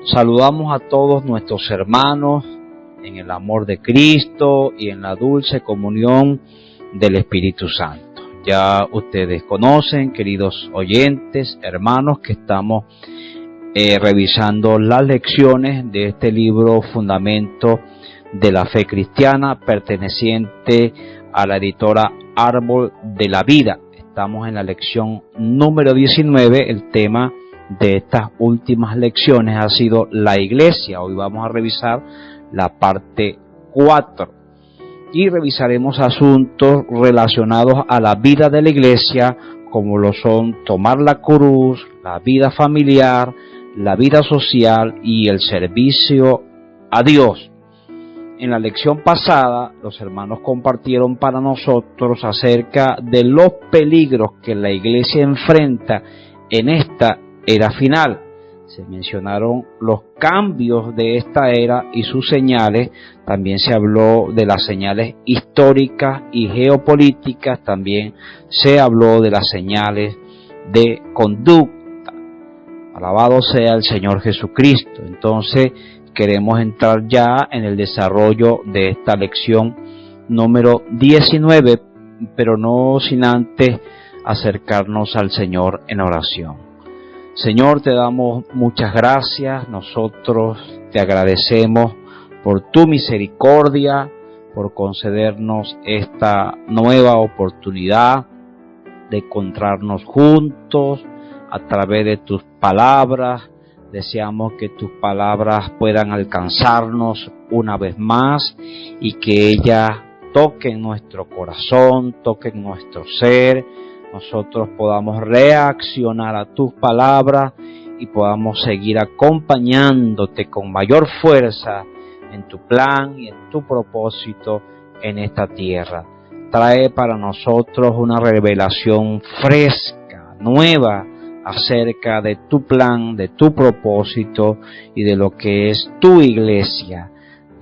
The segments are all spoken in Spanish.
Saludamos a todos nuestros hermanos en el amor de Cristo y en la dulce comunión del Espíritu Santo. Ya ustedes conocen, queridos oyentes, hermanos, que estamos revisando las lecciones de este libro Fundamento de la Fe Cristiana, perteneciente a la editora Árbol de la Vida. Estamos en la lección número 19, el tema de estas últimas lecciones ha sido la iglesia. Hoy vamos a revisar la parte 4 y revisaremos asuntos relacionados a la vida de la iglesia, como lo son tomar la cruz, la vida familiar, la vida social y el servicio a Dios. En la lección pasada, los hermanos compartieron para nosotros acerca de los peligros que la iglesia enfrenta en esta era final. Se mencionaron los cambios de esta era y sus señales. También se habló de las señales históricas y geopolíticas. También se habló de las señales de conducta. Alabado sea el Señor Jesucristo. Entonces queremos entrar ya en el desarrollo de esta lección número 19, pero no sin antes acercarnos al Señor en oración. Señor, te damos muchas gracias. Nosotros te agradecemos por tu misericordia, por concedernos esta nueva oportunidad de encontrarnos juntos a través de tus palabras. Deseamos que tus palabras puedan alcanzarnos una vez más y que ellas toquen nuestro corazón, toquen nuestro ser. Nosotros podamos reaccionar a tus palabras y podamos seguir acompañándote con mayor fuerza en tu plan y en tu propósito en esta tierra. Trae para nosotros una revelación fresca, nueva, acerca de tu plan, de tu propósito y de lo que es tu iglesia.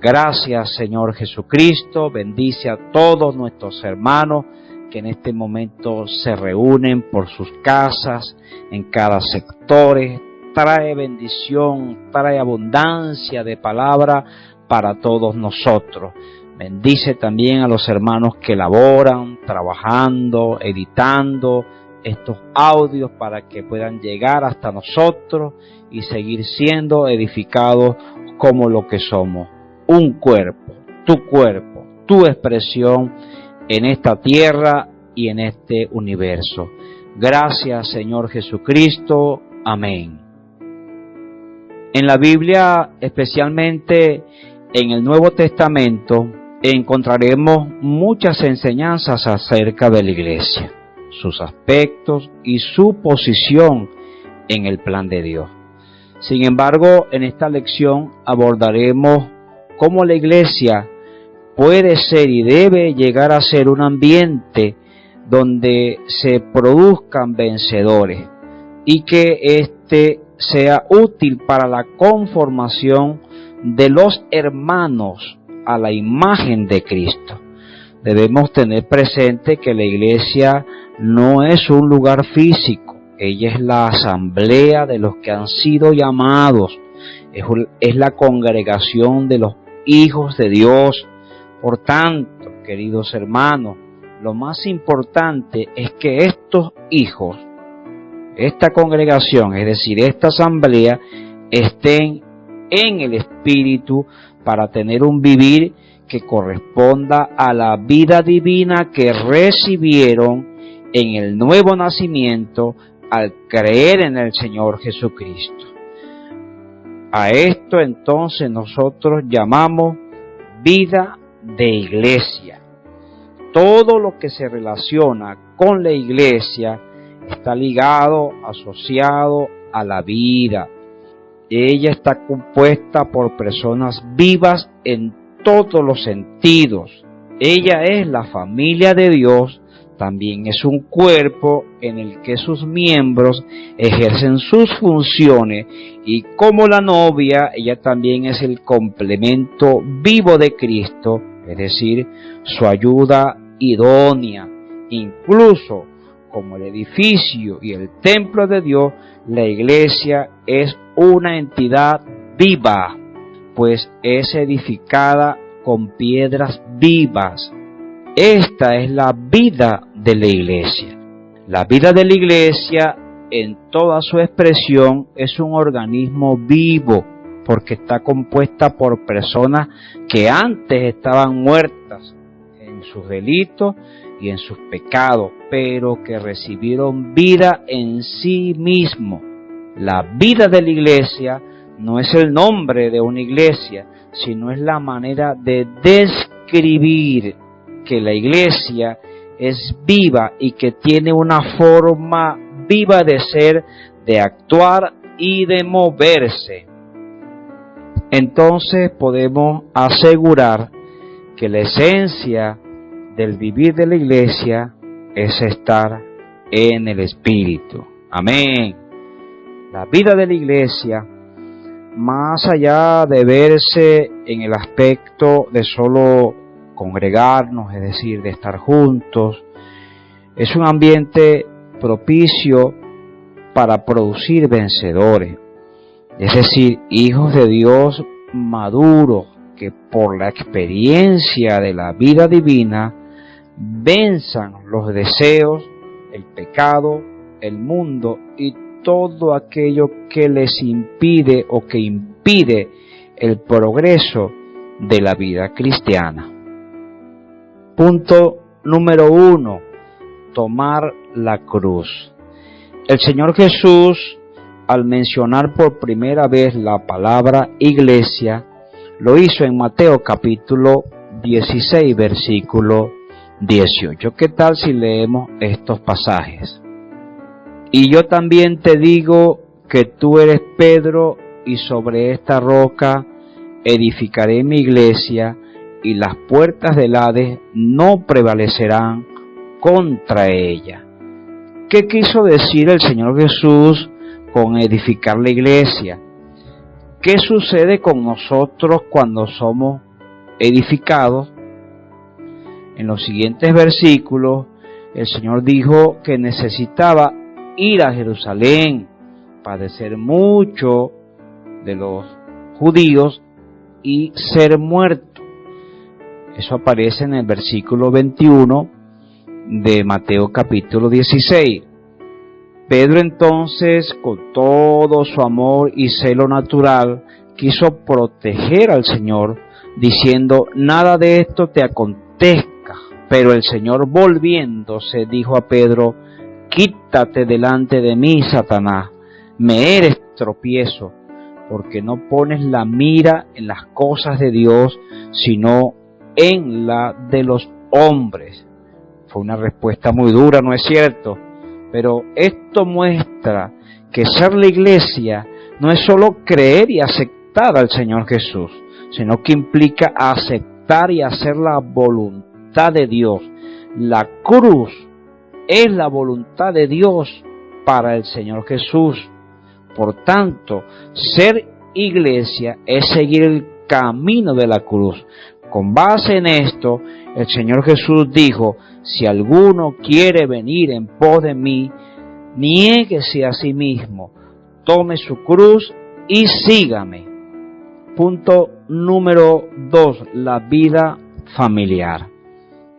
Gracias, Señor Jesucristo. Bendice a todos nuestros hermanos que en este momento se reúnen por sus casas, en cada sector. Trae bendición, trae abundancia de palabra para todos nosotros. Bendice también a los hermanos que laboran, trabajando, editando estos audios para que puedan llegar hasta nosotros y seguir siendo edificados como lo que somos. Un cuerpo, tu expresión en esta tierra y en este universo. Gracias, Señor Jesucristo. Amén. En la Biblia, especialmente en el Nuevo Testamento, encontraremos muchas enseñanzas acerca de la iglesia, sus aspectos y su posición en el plan de Dios. Sin embargo, en esta lección abordaremos cómo la iglesia puede ser y debe llegar a ser un ambiente donde se produzcan vencedores y que éste sea útil para la conformación de los hermanos a la imagen de Cristo. Debemos tener presente que la iglesia no es un lugar físico, ella es la asamblea de los que han sido llamados, es la congregación de los hijos de Dios. Por tanto, queridos hermanos, lo más importante es que estos hijos, esta congregación, es decir, esta asamblea, estén en el Espíritu para tener un vivir que corresponda a la vida divina que recibieron en el nuevo nacimiento al creer en el Señor Jesucristo. A esto entonces nosotros llamamos vida de iglesia. Todo lo que se relaciona con la iglesia está ligado, asociado a la vida. Ella está compuesta por personas vivas en todos los sentidos. Ella es la familia de Dios, también es un cuerpo en el que sus miembros ejercen sus funciones y como la novia, ella también es el complemento vivo de Cristo, es decir, su ayuda idónea. Incluso como el edificio y el templo de Dios, la iglesia es una entidad viva, pues es edificada con piedras vivas. Esta es la vida de la iglesia. La vida de la iglesia, en toda su expresión, es un organismo vivo, porque está compuesta por personas que antes estaban muertas en sus delitos y en sus pecados, pero que recibieron vida en sí mismo. La vida de la iglesia no es el nombre de una iglesia, sino es la manera de describir que la iglesia es viva y que tiene una forma viva de ser, de actuar y de moverse. Entonces podemos asegurar que la esencia del vivir de la iglesia es estar en el Espíritu. Amén. La vida de la iglesia, más allá de verse en el aspecto de solo congregarnos, es decir, de estar juntos, es un ambiente propicio para producir vencedores, es decir, hijos de Dios maduros que por la experiencia de la vida divina venzan los deseos, el pecado, el mundo y todo aquello que les impide o que impide el progreso de la vida cristiana. Punto número 1. Tomar la cruz. El Señor Jesús, al mencionar por primera vez la palabra iglesia, lo hizo en Mateo capítulo 16, versículo 18. ¿Qué tal si leemos estos pasajes? Y yo también te digo que tú eres Pedro, y sobre esta roca edificaré mi iglesia, y las puertas del Hades no prevalecerán contra ella. ¿Qué quiso decir el Señor Jesús con edificar la iglesia? ¿Qué sucede con nosotros cuando somos edificados? En los siguientes versículos, el Señor dijo que necesitaba ir a Jerusalén, padecer mucho de los judíos y ser muerto. Eso aparece en el versículo 21 de Mateo capítulo 16. Pedro entonces, con todo su amor y celo natural, quiso proteger al Señor, diciendo: nada de esto te acontezca. Pero el Señor, volviéndose, dijo a Pedro: quítate delante de mí, Satanás, me eres tropiezo, porque no pones la mira en las cosas de Dios, sino en la de los hombres. Fue una respuesta muy dura, ¿no es cierto? Pero esto muestra que ser la iglesia no es solo creer y aceptar al Señor Jesús, sino que implica aceptar y hacer la voluntad de Dios. La cruz es la voluntad de Dios para el Señor Jesús. Por tanto, ser iglesia es seguir el camino de la cruz. Con base en esto, el Señor Jesús dijo: si alguno quiere venir en pos de mí, niéguese a sí mismo, tome su cruz y sígame. Punto número 2, la vida familiar.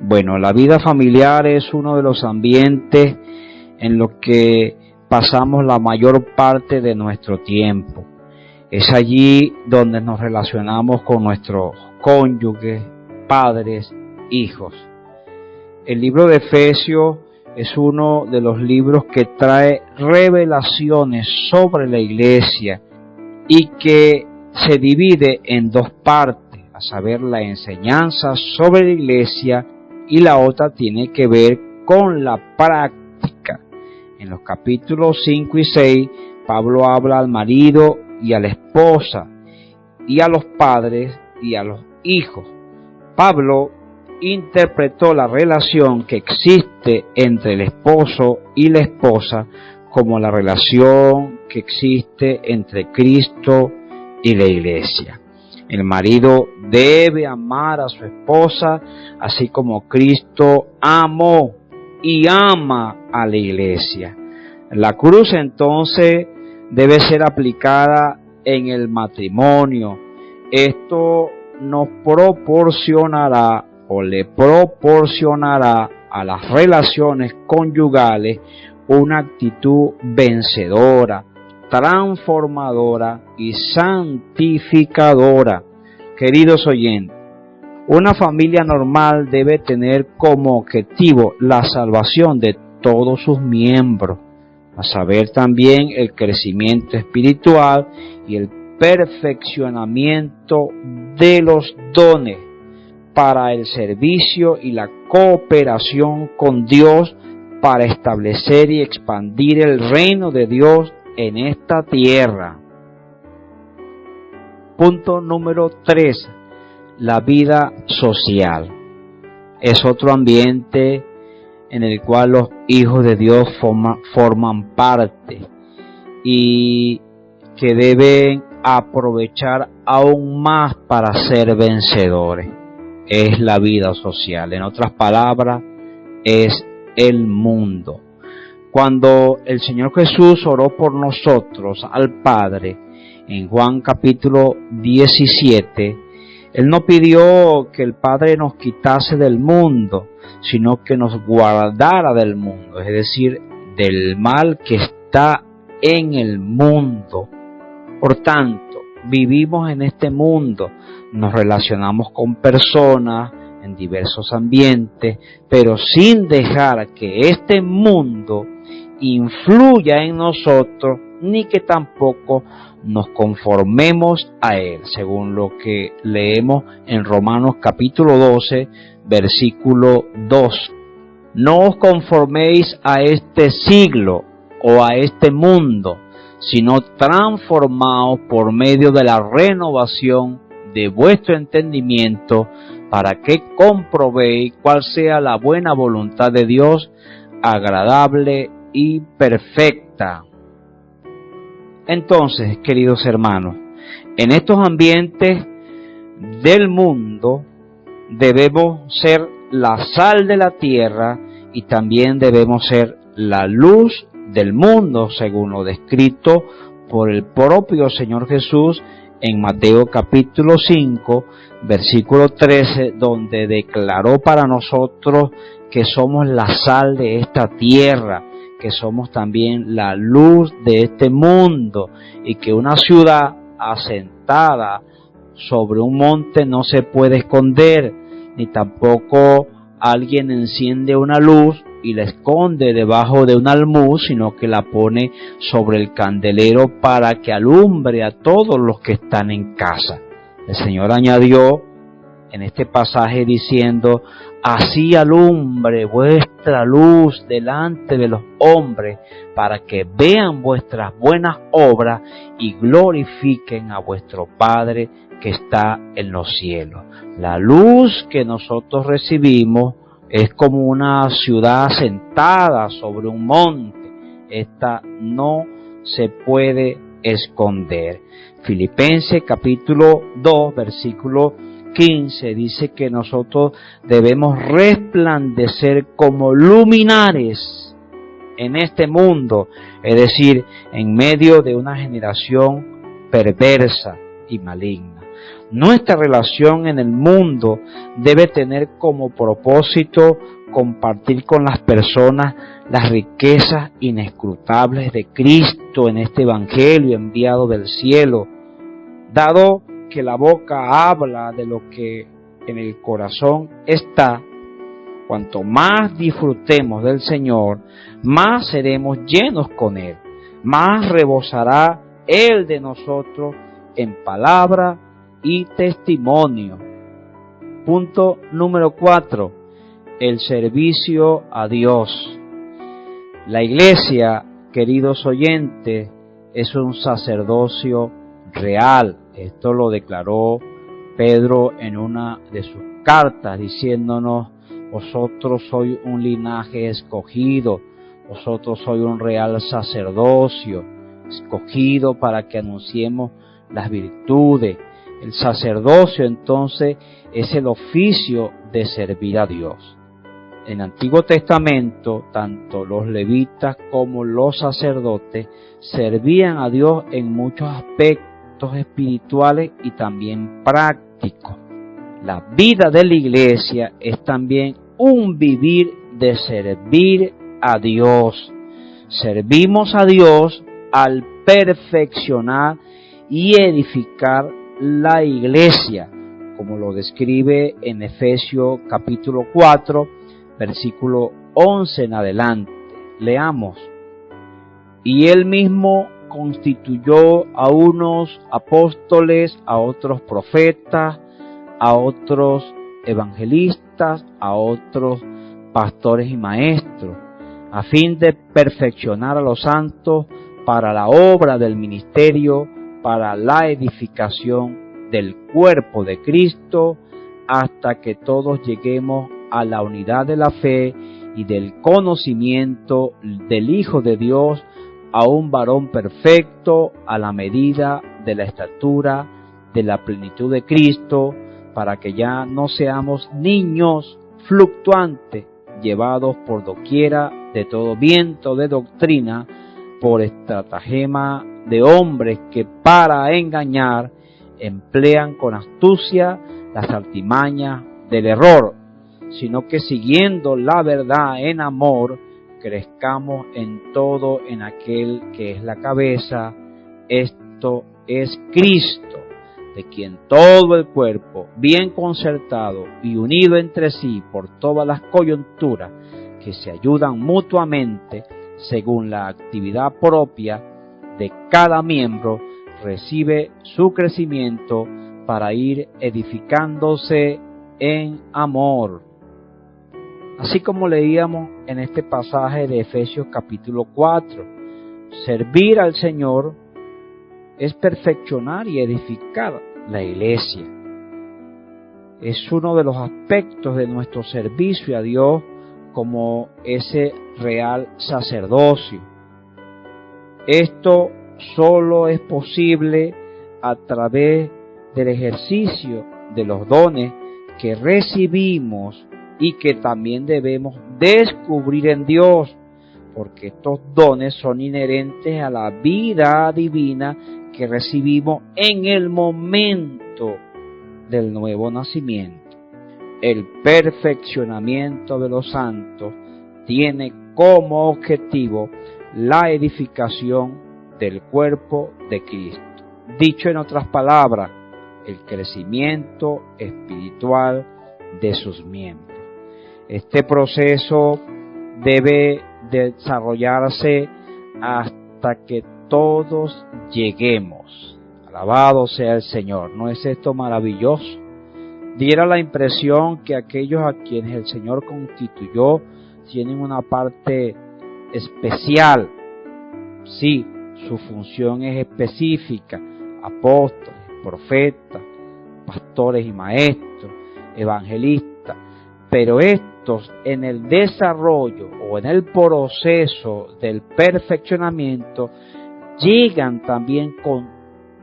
Bueno, la vida familiar es uno de los ambientes en los que pasamos la mayor parte de nuestro tiempo. Es allí donde nos relacionamos con nuestros cónyuges, padres, hijos. El libro de Efesios es uno de los libros que trae revelaciones sobre la iglesia y que se divide en dos partes, a saber, la enseñanza sobre la iglesia, y la otra tiene que ver con la práctica. En los capítulos 5 y 6, Pablo habla al marido y a la esposa, y a los padres y a los hijos. Pablo interpretó la relación que existe entre el esposo y la esposa como la relación que existe entre Cristo y la iglesia. El marido debe amar a su esposa, así como Cristo amó y ama a la iglesia. La cruz entonces debe ser aplicada en el matrimonio. Esto nos proporcionará o le proporcionará a las relaciones conyugales una actitud vencedora, transformadora y santificadora. Queridos oyentes, una familia normal debe tener como objetivo la salvación de todos sus miembros, a saber también el crecimiento espiritual y el perfeccionamiento de los dones para el servicio y la cooperación con Dios para establecer y expandir el reino de Dios en esta tierra. Punto número 3. La vida social. Es otro ambiente en el cual los hijos de Dios forman parte y que deben aprovechar aún más para ser vencedores. Es la vida social. En otras palabras, es el mundo. Cuando el Señor Jesús oró por nosotros al Padre, en Juan capítulo 17, Él no pidió que el Padre nos quitase del mundo, sino que nos guardara del mundo, es decir, del mal que está en el mundo. Por tanto, vivimos en este mundo, nos relacionamos con personas en diversos ambientes, pero sin dejar que este mundo influya en nosotros, ni que tampoco nos conformemos a él, según lo que leemos en Romanos capítulo 12, versículo 2. No os conforméis a este siglo o a este mundo, sino transformaos por medio de la renovación de vuestro entendimiento, para que comprobéis cuál sea la buena voluntad de Dios, agradable y perfecta. Entonces, queridos hermanos, en estos ambientes del mundo debemos ser la sal de la tierra y también debemos ser la luz del mundo, según lo descrito por el propio Señor Jesús en Mateo capítulo 5, versículo 13, donde declaró para nosotros que somos la sal de esta tierra, que somos también la luz de este mundo, y que una ciudad asentada sobre un monte no se puede esconder, ni tampoco alguien enciende una luz y la esconde debajo de un almud, sino que la pone sobre el candelero para que alumbre a todos los que están en casa. El Señor añadió en este pasaje diciendo: así alumbre vuestra luz delante de los hombres, para que vean vuestras buenas obras y glorifiquen a vuestro Padre que está en los cielos. La luz que nosotros recibimos es como una ciudad asentada sobre un monte. Esta no se puede esconder. Filipenses capítulo 2, versículo 15 dice que nosotros debemos resplandecer como luminares en este mundo, es decir, en medio de una generación perversa y maligna. Nuestra relación en el mundo debe tener como propósito compartir con las personas las riquezas inescrutables de Cristo en este evangelio enviado del cielo. Dado que la boca habla de lo que en el corazón está, cuanto más disfrutemos del Señor, más seremos llenos con Él, más rebosará Él de nosotros en palabra y testimonio. Punto número 4. El servicio a Dios. La iglesia, queridos oyentes, es un sacerdocio real. Esto lo declaró Pedro en una de sus cartas, diciéndonos: vosotros sois un linaje escogido, vosotros sois un real sacerdocio, escogido para que anunciemos las virtudes. El sacerdocio entonces es el oficio de servir a Dios. En el Antiguo Testamento, tanto los levitas como los sacerdotes servían a Dios en muchos aspectos, aspectos espirituales y también prácticos. La vida de la iglesia es también un vivir de servir a Dios. Servimos a Dios al perfeccionar y edificar la iglesia, como lo describe en Efesios capítulo 4, versículo 11 en adelante. Leamos. Y Él mismo constituyó a unos apóstoles, a otros profetas, a otros evangelistas, a otros pastores y maestros, a fin de perfeccionar a los santos para la obra del ministerio, para la edificación del cuerpo de Cristo, hasta que todos lleguemos a la unidad de la fe y del conocimiento del Hijo de Dios, a un varón perfecto, a la medida de la estatura de la plenitud de Cristo, para que ya no seamos niños fluctuantes, llevados por doquiera de todo viento de doctrina, por estratagema de hombres que para engañar emplean con astucia las artimañas del error, sino que siguiendo la verdad en amor, crezcamos en todo en aquel que es la cabeza, esto es Cristo, de quien todo el cuerpo, bien concertado y unido entre sí por todas las coyunturas que se ayudan mutuamente según la actividad propia de cada miembro, recibe su crecimiento para ir edificándose en amor. Así como leíamos en este pasaje de Efesios capítulo 4, servir al Señor es perfeccionar y edificar la iglesia. Es uno de los aspectos de nuestro servicio a Dios como ese real sacerdocio. Esto solo es posible a través del ejercicio de los dones que recibimos y que también debemos descubrir en Dios, porque estos dones son inherentes a la vida divina que recibimos en el momento del nuevo nacimiento. El perfeccionamiento de los santos tiene como objetivo la edificación del cuerpo de Cristo. Dicho en otras palabras, el crecimiento espiritual de sus miembros. Este proceso debe desarrollarse hasta que todos lleguemos. Alabado sea el Señor. ¿No es esto maravilloso? Diera la impresión que aquellos a quienes el Señor constituyó tienen una parte especial. Sí, su función es específica. Apóstoles, profetas, pastores y maestros, evangelistas. Pero estos en el desarrollo o en el proceso del perfeccionamiento llegan también con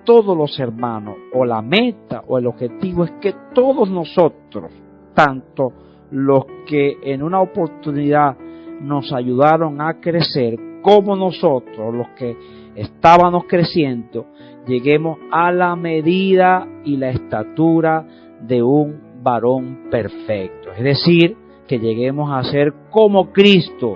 todos los hermanos, o la meta o el objetivo es que todos nosotros, tanto los que en una oportunidad nos ayudaron a crecer, como nosotros, los que estábamos creciendo, lleguemos a la medida y la estatura de un varón perfecto. Es decir, que lleguemos a ser como Cristo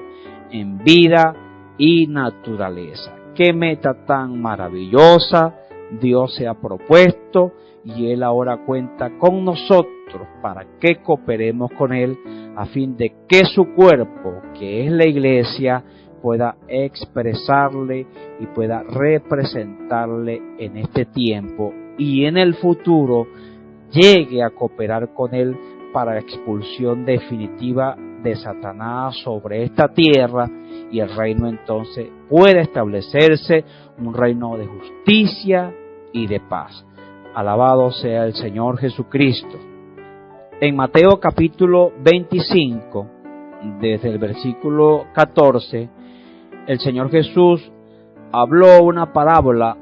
en vida y naturaleza. Qué meta tan maravillosa Dios se ha propuesto, y Él ahora cuenta con nosotros para que cooperemos con Él a fin de que su cuerpo, que es la iglesia, pueda expresarle y pueda representarle en este tiempo y en el futuro llegue a cooperar con Él para la expulsión definitiva de Satanás sobre esta tierra, y el reino entonces pueda establecerse, un reino de justicia y de paz. Alabado sea el Señor Jesucristo. En Mateo capítulo 25, desde el versículo 14, el Señor Jesús habló una parábola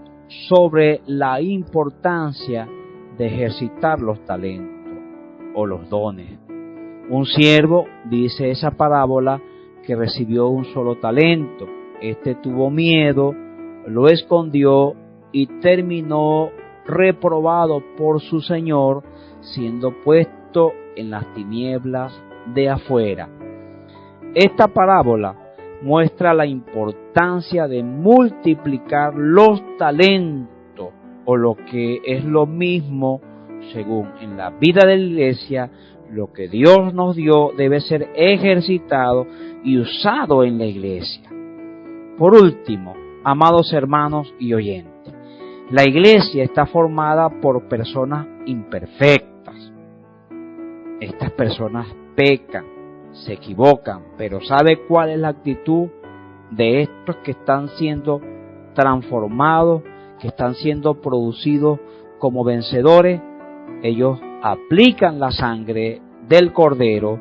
sobre la importancia de ejercitar los talentos o los dones. Un siervo, dice esa parábola, que recibió un solo talento. Este tuvo miedo, lo escondió y terminó reprobado por su Señor, siendo puesto en las tinieblas de afuera. Esta parábola muestra la importancia de multiplicar los talentos, o lo que es lo mismo, según en la vida de la iglesia, lo que Dios nos dio debe ser ejercitado y usado en la iglesia. Por último, amados hermanos y oyentes, la iglesia está formada por personas imperfectas. Estas personas pecan, se equivocan, pero ¿sabe cuál es la actitud de estos que están siendo transformados, que están siendo producidos como vencedores? Ellos aplican la sangre del Cordero,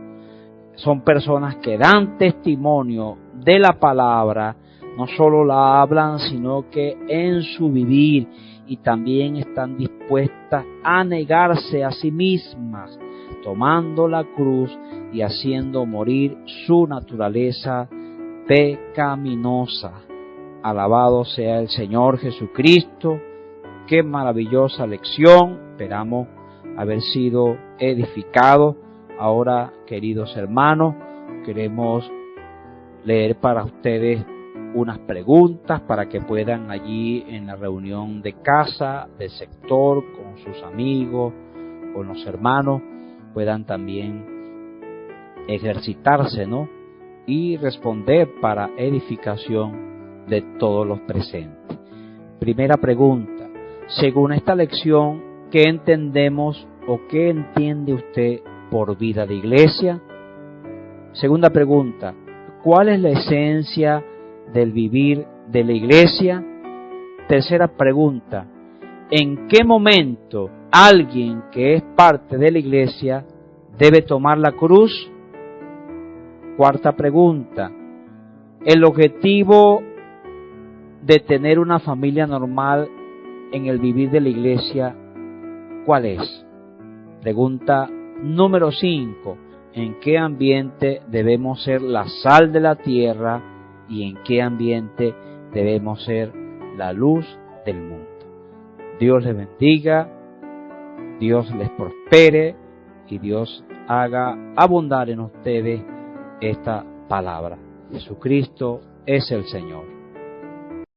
son personas que dan testimonio de la palabra, no solo la hablan, sino que en su vivir, y también están dispuestas a negarse a sí mismas, tomando la cruz y haciendo morir su naturaleza pecaminosa. Alabado sea el Señor Jesucristo. Qué maravillosa lección. Esperamos haber sido edificados. Ahora, queridos hermanos, queremos leer para ustedes unas preguntas para que puedan allí en la reunión de casa, del sector, con sus amigos, con los hermanos, puedan también ejercitarse, ¿no? Y responder para edificación de todos los presentes. Primera pregunta: según esta lección, ¿qué entendemos o qué entiende usted por vida de iglesia? Segunda pregunta: ¿cuál es la esencia del vivir de la iglesia? Tercera pregunta: ¿en qué momento alguien que es parte de la iglesia debe tomar la cruz? Cuarta pregunta: ¿el objetivo de tener una familia normal en el vivir de la iglesia cuál es? Pregunta número 5: ¿en qué ambiente debemos ser la sal de la tierra y en qué ambiente debemos ser la luz del mundo? Dios les bendiga, Dios les prospere y Dios haga abundar en ustedes esta palabra. Jesucristo es el Señor.